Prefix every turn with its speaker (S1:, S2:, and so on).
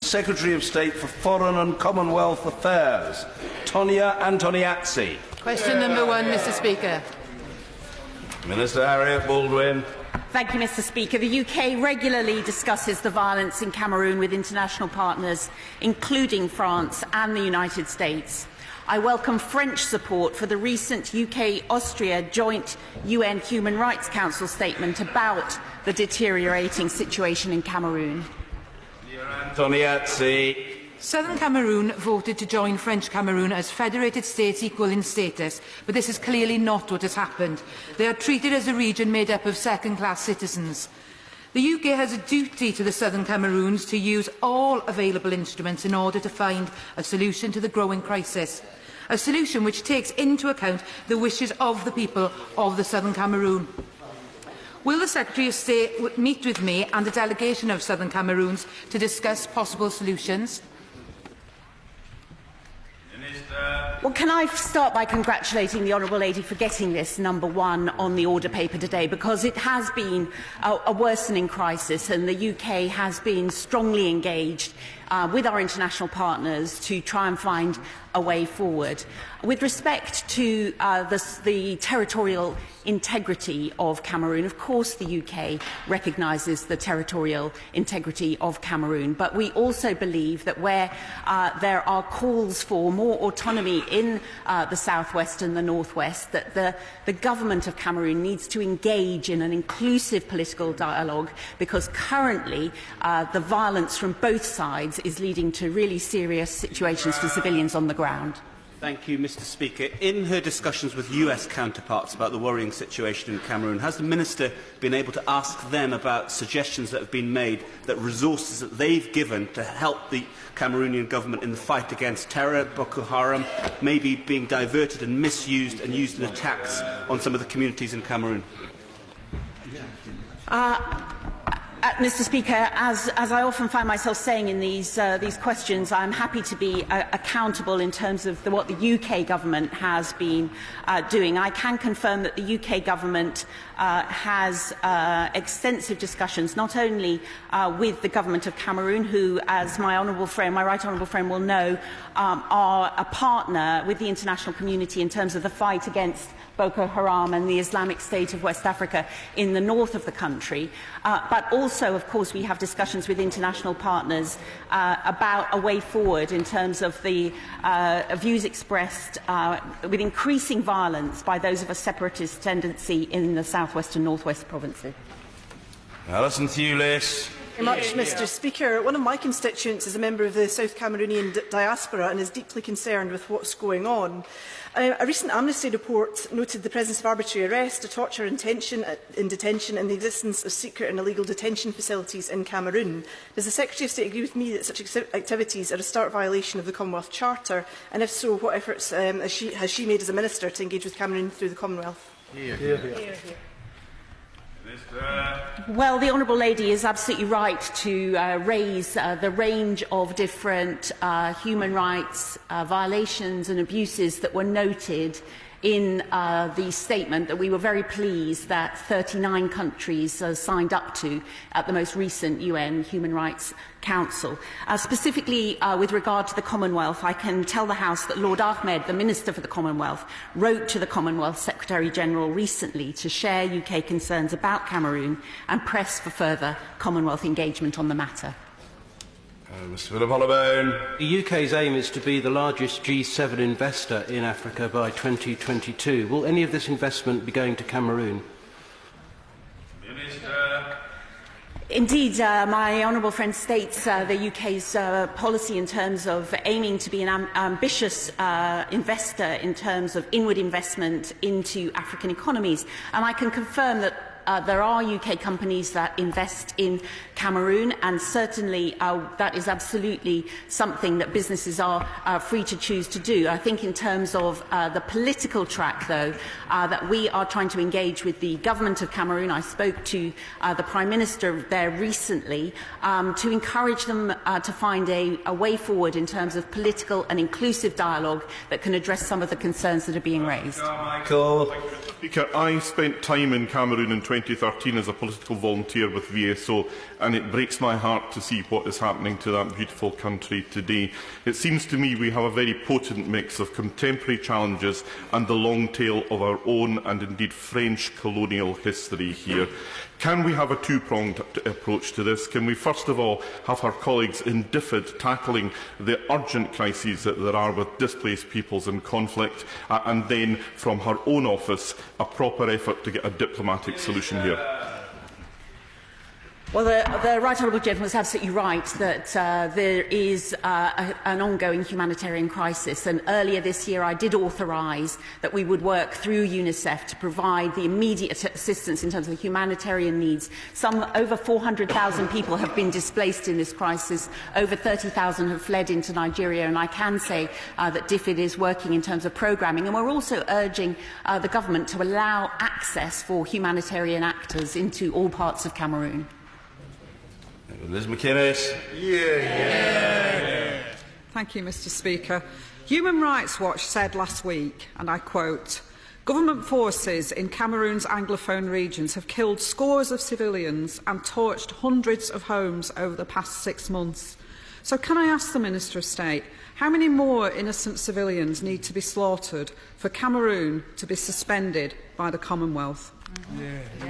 S1: Secretary of State for Foreign and Commonwealth Affairs, Tonia Antoniazzi.
S2: Question number 1, Mr. Speaker.
S1: Minister Harriet Baldwin.
S3: Thank you, Mr. Speaker. The UK regularly discusses the violence in Cameroon with international partners, including France and the United States. I welcome French support for the recent UK-Austria joint UN Human Rights Council statement about the deteriorating situation in Cameroon.
S1: Antoniazzi.
S2: Southern Cameroon voted to join French Cameroon as federated states equal in status, but this is clearly not what has happened. They are treated as a region made up of second-class citizens. The UK has a duty to the Southern Cameroons to use all available instruments in order to find a solution to the growing crisis, a solution which takes into account the wishes of the people of the Southern Cameroon. Will the Secretary of State meet with me and a delegation of Southern Cameroons to discuss possible solutions?
S3: Well, can I start by congratulating the Honourable Lady for getting this number 1 on the order paper today, because it has been a worsening crisis and the UK has been strongly engaged with our international partners to try and find a way forward. With respect to the territorial integrity of Cameroon, of course the UK recognises the territorial integrity of Cameroon, but we also believe that where there are calls for more autonomy in the southwest and the northwest, that the government of Cameroon needs to engage in an inclusive political dialogue, because currently the violence from both sides is leading to really serious situations for civilians on the ground.
S4: Thank you, Mr. Speaker. In her discussions with US counterparts about the worrying situation in Cameroon, has the Minister been able to ask them about suggestions that have been made, that resources that they've given to help the Cameroonian government in the fight against terror, Boko Haram, may be being diverted and misused and used in attacks on some of the communities in Cameroon?
S3: Mr. Speaker, as I often find myself saying in these questions, I am happy to be accountable in terms of what the UK government has been doing. I can confirm that the UK government has extensive discussions, not only with the government of Cameroon, who, as my right honourable friend will know, are a partner with the international community in terms of the fight against Boko Haram and the Islamic State of West Africa in the north of the country. But also, of course, we have discussions with international partners about a way forward in terms of the views expressed with increasing violence by those of a separatist tendency in the southwest and northwest provinces.
S1: Alison Thewlis.
S5: Thank you much, Mr. Speaker. One of my constituents is a member of the South Cameroonian diaspora and is deeply concerned with what's going on. A recent Amnesty report noted the presence of arbitrary arrest, torture in detention and the existence of secret and illegal detention facilities in Cameroon. Does the Secretary of State agree with me that such activities are a stark violation of the Commonwealth Charter? And if so, what efforts has she made as a Minister to engage with Cameroon through the Commonwealth?
S1: Hear, hear.
S5: Hear, hear.
S3: Well, the Honourable Lady is absolutely right to raise the range of different human rights violations and abuses that were noted in the statement that we were very pleased that 39 countries signed up to at the most recent UN Human Rights Council. Specifically with regard to the Commonwealth, I can tell the House that Lord Ahmed, the Minister for the Commonwealth, wrote to the Commonwealth Secretary-General recently to share UK concerns about Cameroon and press for further Commonwealth engagement on the matter.
S1: Mr Philip Hollowbone.
S6: The UK's aim is to be the largest G7 investor in Africa by 2022. Will any of this investment be going to Cameroon?
S1: Minister.
S3: Indeed, my honourable friend states the UK's policy in terms of aiming to be an ambitious investor in terms of inward investment into African economies. And I can confirm that there are UK companies that invest in Cameroon, and certainly that is absolutely something that businesses are free to choose to do. I think in terms of the political track, though, that we are trying to engage with the government of Cameroon. I spoke to the Prime Minister there recently to encourage them to find a way forward in terms of political and inclusive dialogue that can address some of the concerns that are being raised.
S1: Michael.
S7: Speaker, I spent time in Cameroon in 2013 as a political volunteer with VSO, and it breaks my heart to see what is happening to that beautiful country today. It seems to me we have a very potent mix of contemporary challenges and the long tail of our own and indeed French colonial history here. Can we have a two-pronged approach to this? Can we first of all have our colleagues in DFID tackling the urgent crises that there are with displaced peoples in conflict, and then from her own office a proper effort to get a diplomatic solution here?
S3: Well, the Right Honourable Gentleman is absolutely right that there is an ongoing humanitarian crisis, and earlier this year I did authorise that we would work through UNICEF to provide the immediate assistance in terms of the humanitarian needs. Over 400,000 people have been displaced in this crisis, over 30,000 have fled into Nigeria, and I can say that DFID is working in terms of programming, and we're also urging the government to allow access for humanitarian actors into all parts of Cameroon.
S8: Liz McInnes.
S9: Thank you, Mr. Speaker. Human Rights Watch said last week, and I quote, "Government forces in Cameroon's Anglophone regions have killed scores of civilians and torched hundreds of homes over the past 6 months. So can I ask the Minister of State, how many more innocent civilians need to be slaughtered for Cameroon to be suspended by the Commonwealth?"